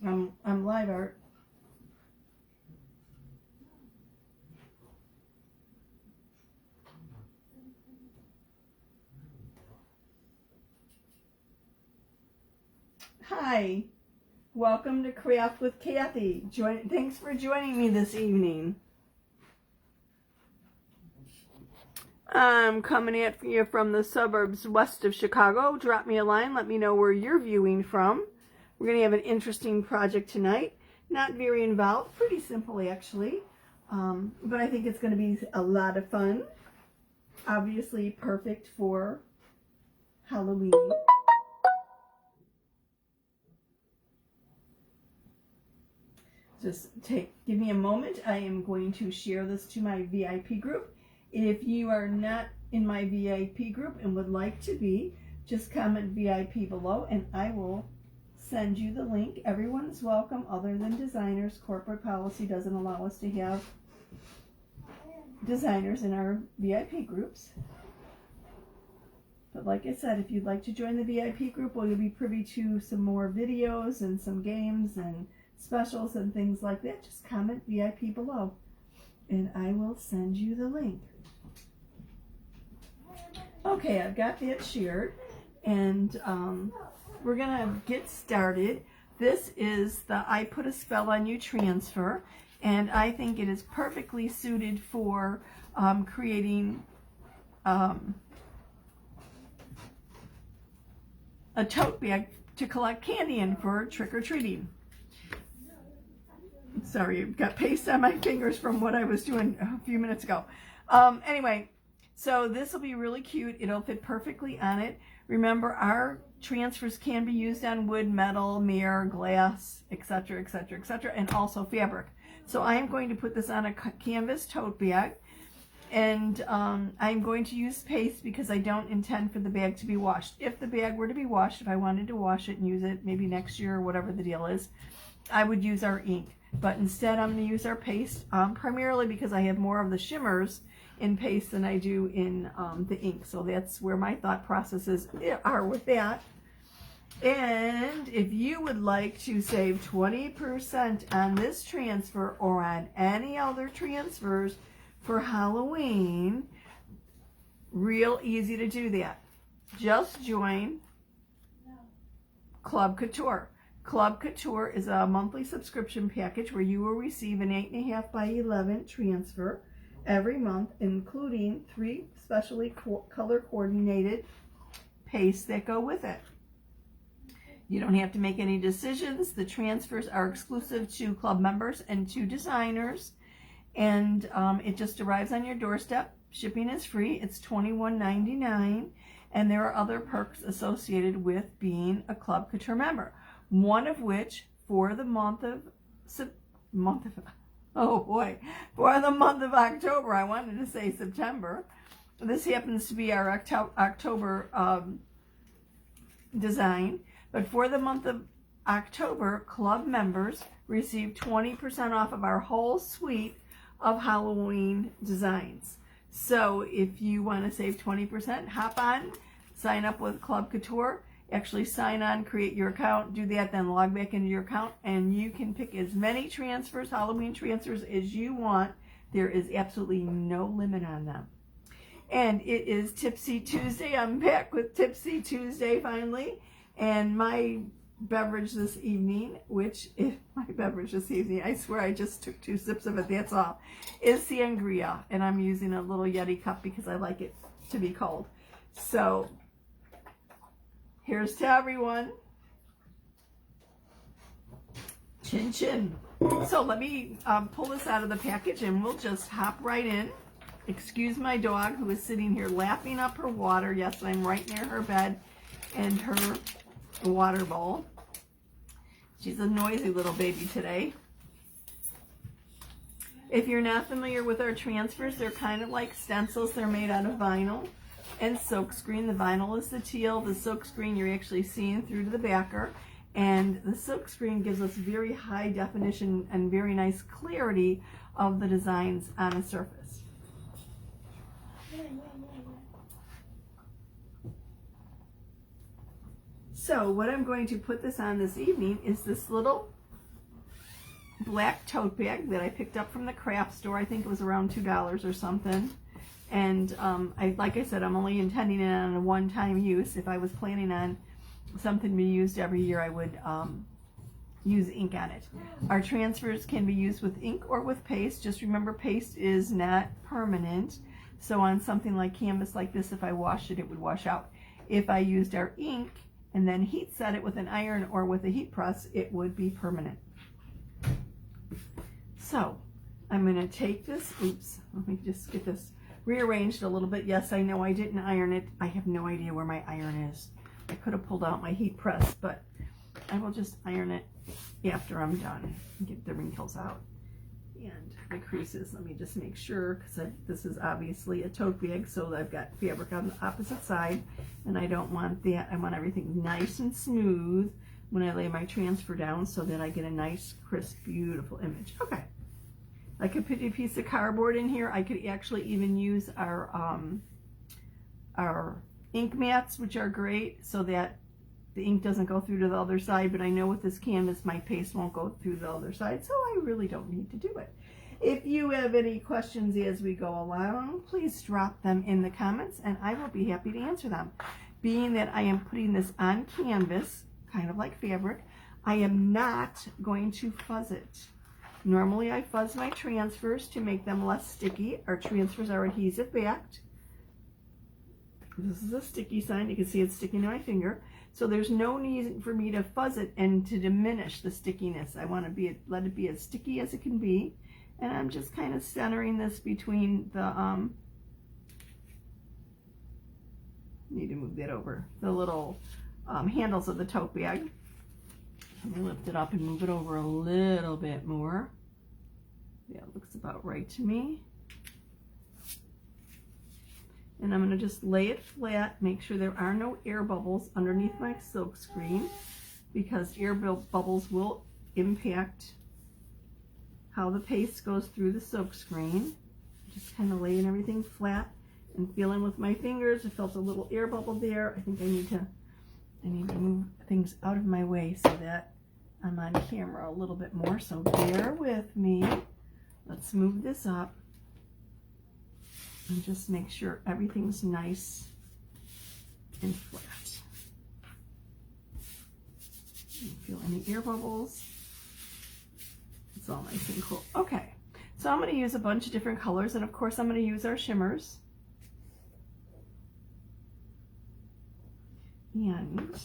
I'm live, Art. Hi, welcome to Craft with Kathy. Thanks for joining me this evening. I'm coming at you from the suburbs west of Chicago. Drop me a line. Let me know where you're viewing from. We're going to have an interesting project tonight. Not very involved. Pretty simple, actually. But I think it's going to be a lot of fun. Obviously perfect for Halloween. Give me a moment. I am going to share this to my VIP group. If you are not in my VIP group and would like to be, just comment VIP below and I will send you the link. Everyone is welcome other than designers. Corporate policy doesn't allow us to have designers in our VIP groups. But like I said, if you'd like to join the VIP group, well, you'll be privy to some more videos and some games and specials and things like that. Just comment VIP below and I will send you the link. Okay, I've got that shared and we're gonna get started. This is the I Put a Spell on You transfer, and I think it is perfectly suited for creating a tote bag to collect candy in for trick-or-treating. Sorry, I've got paste on my fingers from what I was doing a few minutes ago. Anyway, so this will be really cute. It'll fit perfectly on it. Remember, our transfers can be used on wood, metal, mirror, glass, etc., etc., etc., and also fabric. So I am going to put this on a canvas tote bag, and I'm going to use paste because I don't intend for the bag to be washed. If the bag were to be washed, if I wanted to wash it and use it maybe next year or whatever the deal is, I would use our ink. But instead I'm going to use our paste, primarily because I have more of the shimmers in paste than I do in the ink. So that's where my thought processes are with that. And if you would like to save 20% on this transfer or on any other transfers for Halloween, real easy to do that. Just join Club Couture. Club Couture is a monthly subscription package where you will receive an 8.5 by 11 transfer every month, including 3 specially color coordinated pastes that go with it. You don't have to make any decisions. The transfers are exclusive to club members and to designers, and it just arrives on your doorstep. Shipping is free. It's $21.99, and there are other perks associated with being a Club Couture member. One of which, for the month of October, I wanted to say September. This happens to be our October design. But for the month of October, club members receive 20% off of our whole suite of Halloween designs. So if you want to save 20%, hop on, sign up with Club Couture. Actually sign on, create your account, do that, then log back into your account, and you can pick as many transfers, Halloween transfers, as you want. There is absolutely no limit on them. And it is Tipsy Tuesday. I'm back with Tipsy Tuesday finally. And my beverage this evening, I swear I just took 2 sips of it, that's all, is sangria. And I'm using a little Yeti cup because I like it to be cold. So here's to everyone. Chin chin. So let me pull this out of the package and we'll just hop right in. Excuse my dog who is sitting here lapping up her water. Yes, I'm right near her bed and her water bowl. She's a noisy little baby today. If you're not familiar with our transfers, they're kind of like stencils. They're made out of vinyl and silkscreen. The vinyl is the teal. The silkscreen you're actually seeing through to the backer. And the silkscreen gives us very high definition and very nice clarity of the designs on a surface. So what I'm going to put this on this evening is this little black tote bag that I picked up from the craft store. I think it was around $2 or something. And like I said, I'm only intending it on a one-time use. If I was planning on something to be used every year, I would use ink on it. Our transfers can be used with ink or with paste. Just remember, paste is not permanent. So on something like canvas like this, if I washed it, it would wash out. If I used our ink and then heat set it with an iron or with a heat press, it would be permanent. So I'm going to take this, oops, let me just get this rearranged a little bit. Yes, I know I didn't iron it. I have no idea where my iron is. I could have pulled out my heat press, but I will just iron it after I'm done and get the wrinkles out and the creases. Let me just make sure, because this is obviously a tote bag, so I've got fabric on the opposite side, and I don't want that. I want everything nice and smooth when I lay my transfer down so that I get a nice, crisp, beautiful image. Okay. I could put a piece of cardboard in here. I could actually even use our ink mats, which are great, so that the ink doesn't go through to the other side. But I know with this canvas, my paste won't go through the other side, so I really don't need to do it. If you have any questions as we go along, please drop them in the comments, and I will be happy to answer them. Being that I am putting this on canvas, kind of like fabric, I am not going to fuzz it. Normally I fuzz my transfers to make them less sticky. Our transfers are adhesive backed. This is a sticky sign. You can see it's sticking to my finger. So there's no need for me to fuzz it and to diminish the stickiness. I want to let it be as sticky as it can be. And I'm just kind of centering this between the, need to move that over, the little handles of the tote bag. Let me lift it up and move it over a little bit more. Yeah, it looks about right to me. And I'm going to just lay it flat, make sure there are no air bubbles underneath my silk screen, because air bubbles will impact how the paste goes through the silk screen. Just kind of laying everything flat and feeling with my fingers. I felt a little air bubble there. I think I need to move things out of my way so that I'm on camera a little bit more, so bear with me. Let's move this up and just make sure everything's nice and flat. Don't feel any air bubbles. It's all nice and cool. Okay, so I'm going to use a bunch of different colors, and of course I'm going to use our shimmers. And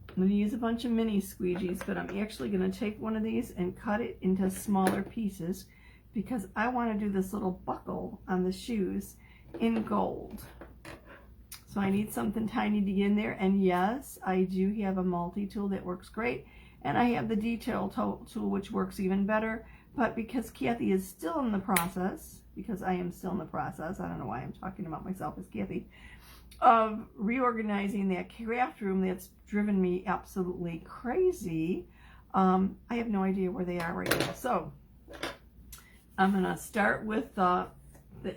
I'm going to use a bunch of mini squeegees, but I'm actually going to take one of these and cut it into smaller pieces because I want to do this little buckle on the shoes in gold. So I need something tiny to get in there, and yes, I do have a multi-tool that works great, and I have the detail tool which works even better, but because Kathy is still in the process, because I am still in the process, I don't know why I'm talking about myself as Kathy, of reorganizing that craft room that's driven me absolutely crazy. I have no idea where they are right now. So I'm going to start with the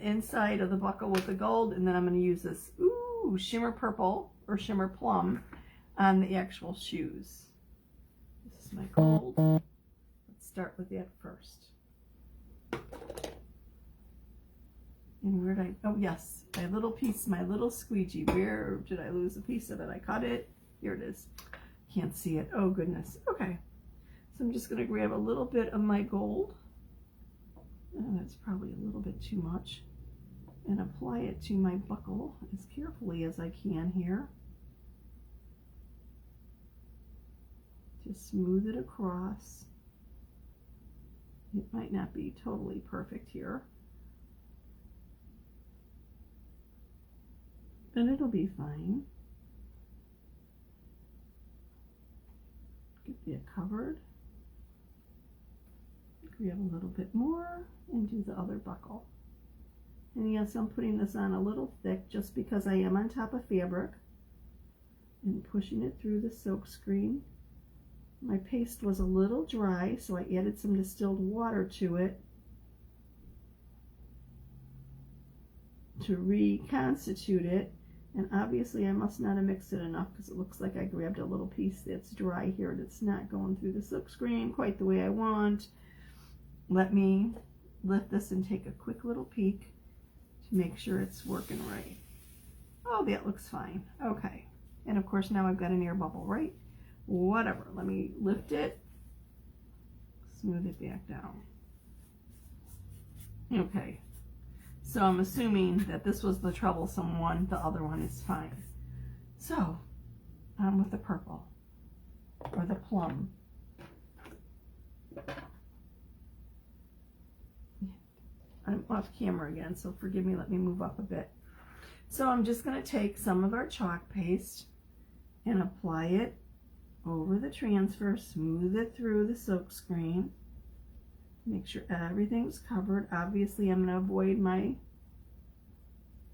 inside of the buckle with the gold, and then I'm going to use this shimmer purple or shimmer plum on the actual shoes. This is my gold. Let's start with that first. And where did I, oh yes, my little piece, my little squeegee. Where did I lose a piece of it? I cut it. Here it is. Can't see it. Oh goodness. Okay. So I'm just going to grab a little bit of my gold. Oh, that's probably a little bit too much. And apply it to my buckle as carefully as I can here. Just smooth it across. It might not be totally perfect here, but it'll be fine. Get that covered. Grab a little bit more and do the other buckle. And yes, I'm putting this on a little thick just because I am on top of fabric and pushing it through the silk screen. My paste was a little dry, so I added some distilled water to it to reconstitute it. And obviously I must not have mixed it enough because it looks like I grabbed a little piece that's dry here that's not going through the silk screen quite the way I want. Let me lift this and take a quick little peek to make sure it's working right. Oh, that looks fine. Okay. And of course now I've got an air bubble, right? Whatever. Let me lift it, smooth it back down. Okay. So I'm assuming that this was the troublesome one. The other one is fine. So on with the purple or the plum. I'm off camera again, so forgive me. Let me move up a bit. So I'm just going to take some of our chalk paste and apply it over the transfer, smooth it through the silk screen. Make sure everything's covered. Obviously, I'm going to avoid my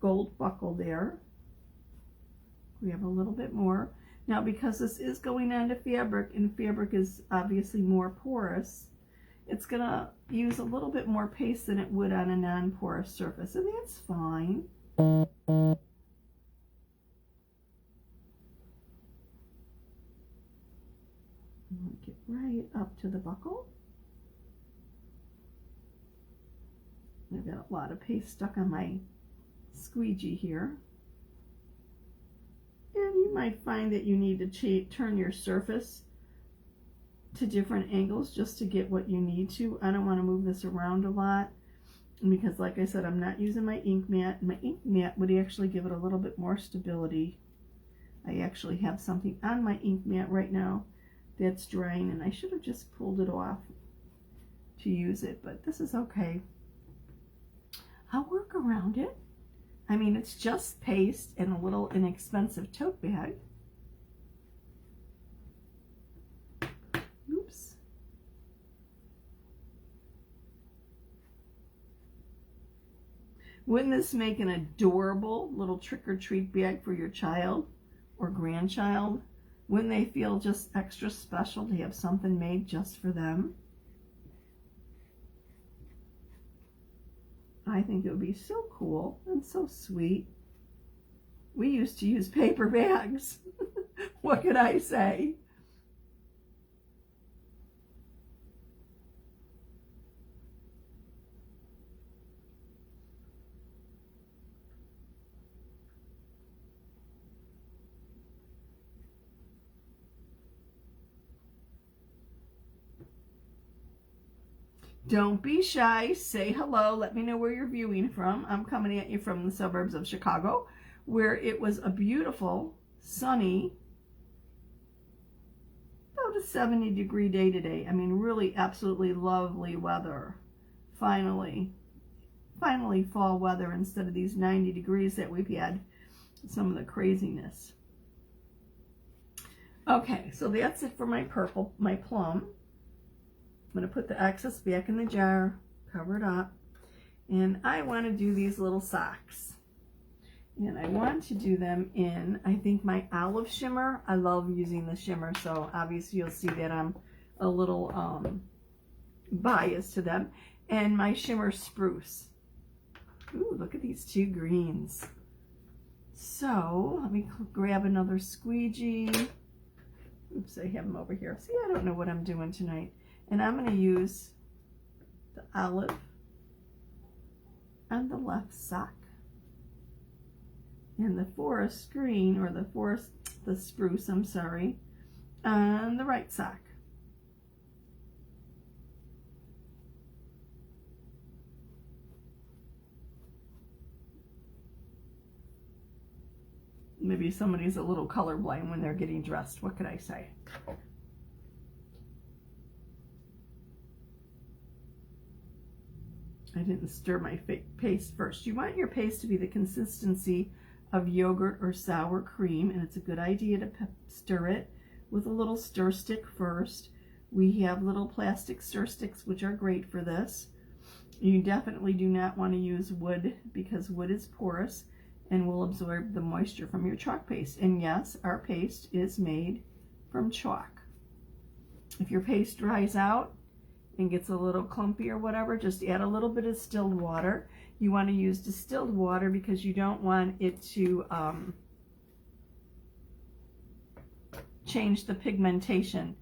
gold buckle there. We have a little bit more. Now, because this is going onto fabric, and fabric is obviously more porous, it's going to use a little bit more paste than it would on a non-porous surface, and that's fine. Get right up to the buckle. I've got a lot of paste stuck on my squeegee here. And you might find that you need to turn your surface to different angles just to get what you need to. I don't want to move this around a lot because, like I said, I'm not using my ink mat. My ink mat would actually give it a little bit more stability. I actually have something on my ink mat right now that's drying, and I should have just pulled it off to use it, but this is okay. I'll work around it. I mean, it's just paste and a little inexpensive tote bag. Oops. Wouldn't this make an adorable little trick-or-treat bag for your child or grandchild? Wouldn't they feel just extra special to have something made just for them? I think it would be so cool and so sweet. We used to use paper bags. What could I say? Don't be shy. Say hello. Let me know where you're viewing from. I'm coming at you from the suburbs of Chicago, where it was a beautiful, sunny, about a 70-degree day today. I mean, really absolutely lovely weather. Finally fall weather instead of these 90 degrees that we've had. Some of the craziness. Okay, so that's it for my purple, my plum. I'm going to put the excess back in the jar, cover it up, and I want to do these little socks. And I want to do them in, I think, my olive shimmer. I love using the shimmer, so obviously you'll see that I'm a little biased to them. And my shimmer spruce. Ooh, look at these two greens. So let me grab another squeegee. Oops, I have them over here. See, I don't know what I'm doing tonight. And I'm going to use the olive on the left sock and the forest green, or the spruce, I'm sorry, on the right sock. Maybe somebody's a little colorblind when they're getting dressed. What could I say? I didn't stir my paste first. You want your paste to be the consistency of yogurt or sour cream, and it's a good idea to stir it with a little stir stick first. We have little plastic stir sticks, which are great for this. You definitely do not want to use wood, because wood is porous and will absorb the moisture from your chalk paste. And yes, our paste is made from chalk. If your paste dries out and gets a little clumpy or whatever, just add a little bit of distilled water. You want to use distilled water because you don't want it to change the pigmentation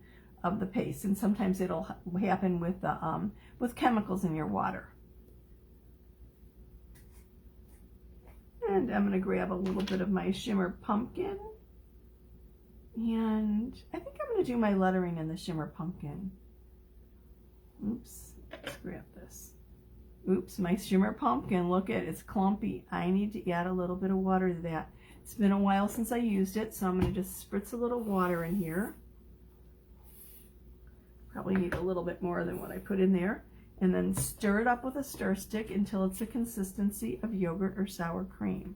of the paste, and sometimes it'll happen with chemicals in your water. And I'm going to grab a little bit of my shimmer pumpkin, and I think I'm going to do my lettering in the shimmer pumpkin. Oops, let's grab this. Oops, my shimmer pumpkin, look at it, it's clumpy. I need to add a little bit of water to that. It's been a while since I used it, so I'm going to just spritz a little water in here. Probably need a little bit more than what I put in there. And then stir it up with a stir stick until it's the consistency of yogurt or sour cream.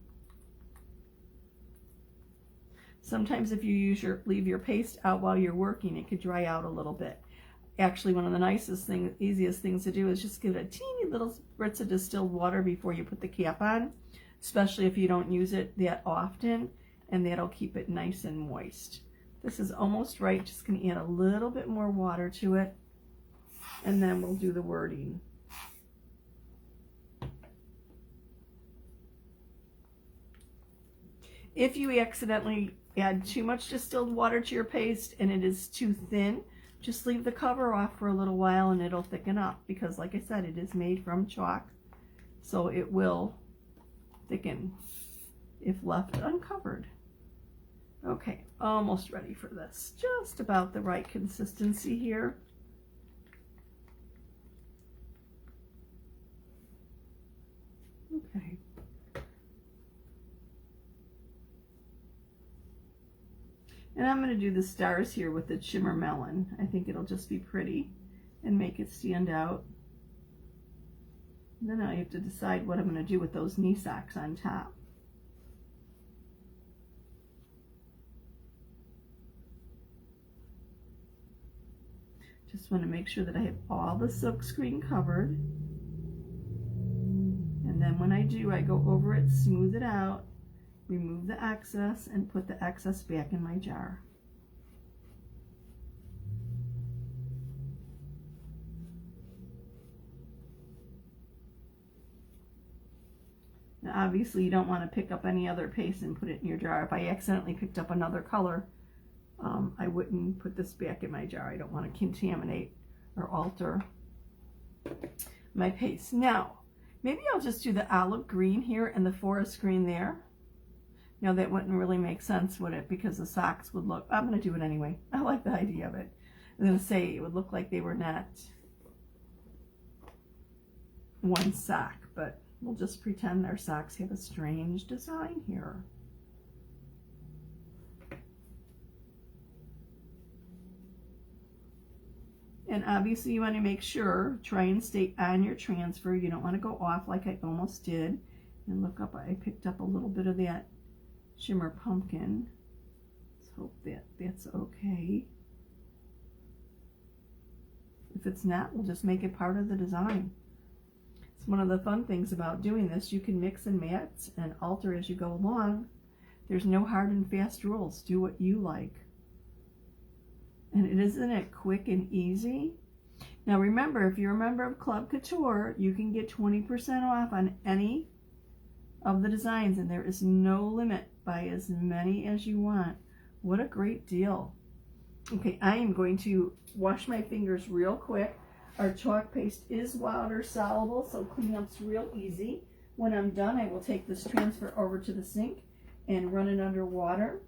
Sometimes if you leave your paste out while you're working, it could dry out a little bit. Actually, one of the easiest things to do is just give it a teeny little spritz of distilled water before you put the cap on, especially if you don't use it that often, and that'll keep it nice and moist. This is almost right. Just going to add a little bit more water to it, and then we'll do the wording. If you accidentally add too much distilled water to your paste and it is too thin, just leave the cover off for a little while and it'll thicken up, because like I said, it is made from chalk, so it will thicken if left uncovered. Okay, almost ready for this. Just about the right consistency here. Okay. And I'm going to do the stars here with the shimmer melon. I think it'll just be pretty and make it stand out. And then I have to decide what I'm going to do with those knee socks on top. Just want to make sure that I have all the silk screen covered. And then when I do, I go over it, smooth it out, remove the excess, and put the excess back in my jar. Now obviously you don't want to pick up any other paste and put it in your jar. If I accidentally picked up another color, I wouldn't put this back in my jar. I don't want to contaminate or alter my paste. Now, maybe I'll just do the olive green here and the forest green there. Now that wouldn't really make sense, would it? Because the socks would look, I'm going to do it anyway. I like the idea of it. I'm going to say it would look like they were not one sock, but we'll just pretend our socks have a strange design here. And obviously you want to make sure, try and stay on your transfer. You don't want to go off like I almost did. And look up, I picked up a little bit of that shimmer pumpkin. Let's hope that that's okay. If it's not, we'll just make it part of the design. It's one of the fun things about doing this. You can mix and match and alter as you go along. There's no hard and fast rules. Do what you like. And isn't it quick and easy? Now remember, if you're a member of Club Couture, you can get 20% off on any of the designs, and there is no limit. Buy as many as you want. What a great deal. Okay, I am going to wash my fingers real quick. Our chalk paste is water soluble, so cleanup's real easy. When I'm done, I will take this transfer over to the sink and run it under water.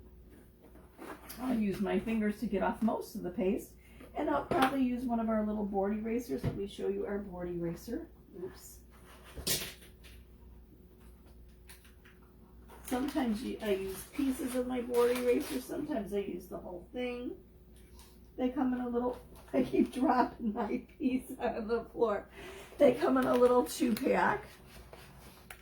I'll use my fingers to get off most of the paste, and I'll probably use one of our little board erasers. Let me show you our board eraser. Oops. Sometimes I use pieces of my board eraser. Sometimes I use the whole thing. They come in a little, I keep dropping my piece on the floor. They come in a little 2-pack,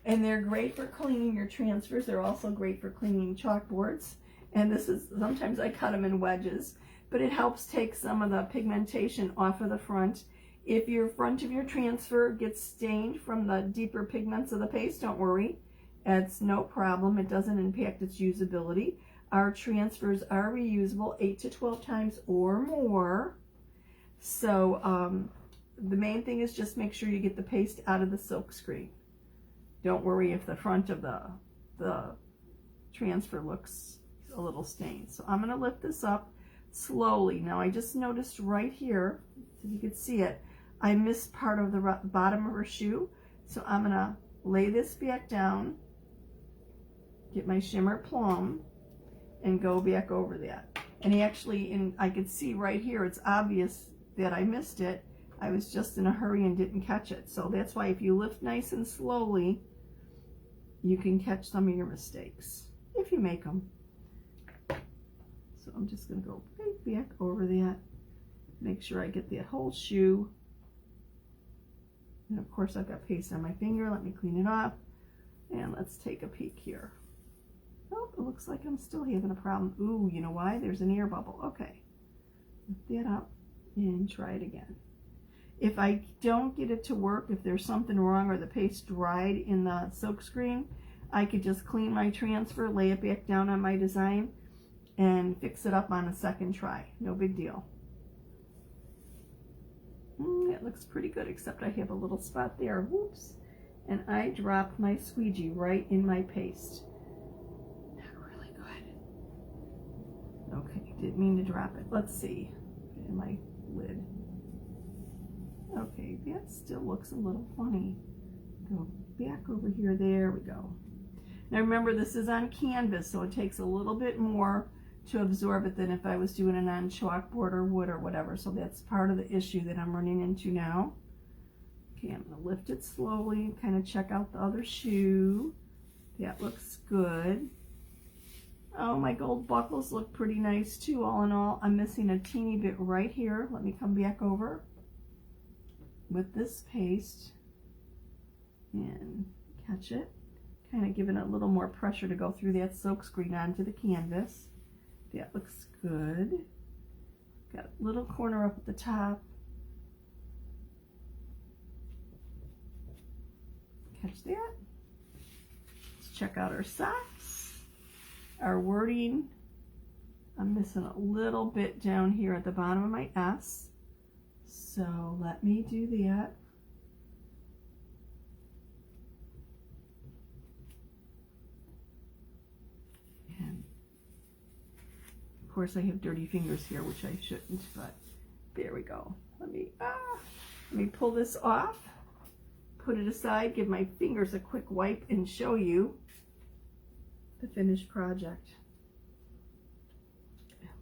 and they're great for cleaning your transfers. They're also great for cleaning chalkboards. And this is, sometimes I cut them in wedges, but it helps take some of the pigmentation off of the front. If your front of your transfer gets stained from the deeper pigments of the paste, don't worry. It's no problem. It doesn't impact its usability. Our transfers are reusable 8 to 12 times or more. So the main thing is just make sure you get the paste out of the silk screen. Don't worry if the front of the transfer looks a little stained. So I'm going to lift this up slowly. Now I just noticed right here, if you could see it, I missed part of the bottom of her shoe. So I'm going to lay this back down, get my shimmer plum, and go back over that. And actually, I could see right here, it's obvious that I missed it. I was just in a hurry and didn't catch it. So that's why if you lift nice and slowly, you can catch some of your mistakes, if you make them. So I'm just going to go right back over that. Make sure I get that whole shoe. And of course I've got paste on my finger. Let me clean it off. And let's take a peek here. Oh, it looks like I'm still having a problem. Ooh, you know why? There's an air bubble. Okay. Lift that up and try it again. If I don't get it to work, if there's something wrong or the paste dried in the silk screen, I could just clean my transfer, lay it back down on my design, and fix it up on a second try. No big deal. It looks pretty good, except I have a little spot there. Whoops. And I dropped my squeegee right in my paste. Not really good. Okay, didn't mean to drop it. Let's see. In my lid. Okay, that still looks a little funny. Go back over here. There we go. Now remember, this is on canvas, so it takes a little bit more to absorb it than if I was doing it on chalkboard or wood or whatever. So that's part of the issue that I'm running into now. Okay, I'm going to lift it slowly, kind of check out the other shoe. That looks good. Oh, my gold buckles look pretty nice too. All in all, I'm missing a teeny bit right here. Let me come back over with this paste and catch it. Kind of giving it a little more pressure to go through that silk screen onto the canvas. That looks good. Got a little corner up at the top. Catch that. Let's check out our socks. Our wording. I'm missing a little bit down here at the bottom of my S. So let me do that. And of course I have dirty fingers here, which I shouldn't, but there we go. Let me pull this off, put it aside, give my fingers a quick wipe, and show you the finished project.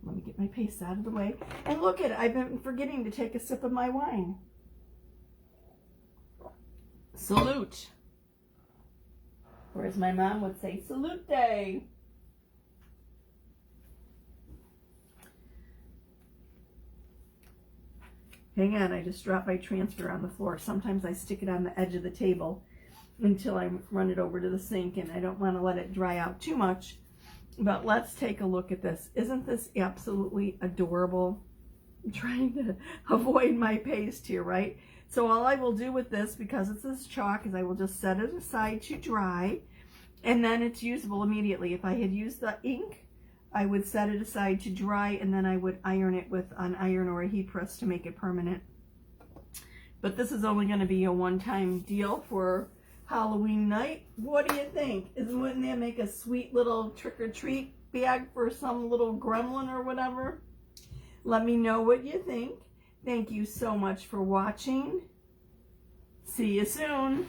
Let me get my paste out of the way. And look at it, I've been forgetting to take a sip of my wine. Salute. Or as my mom would say, salute day. Hang on, I just dropped my transfer on the floor. Sometimes I stick it on the edge of the table until I run it over to the sink, and I don't want to let it dry out too much. But let's take a look at this. Isn't this absolutely adorable? I'm trying to avoid my paste here, right? So all I will do with this, because it's this chalk, is I will just set it aside to dry, and then it's usable immediately. If I had used the ink, I would set it aside to dry, and then I would iron it with an iron or a heat press to make it permanent. But this is only going to be a one-time deal for Halloween night. What do you think? Wouldn't that make a sweet little trick-or-treat bag for some little gremlin or whatever? Let me know what you think. Thank you so much for watching. See you soon.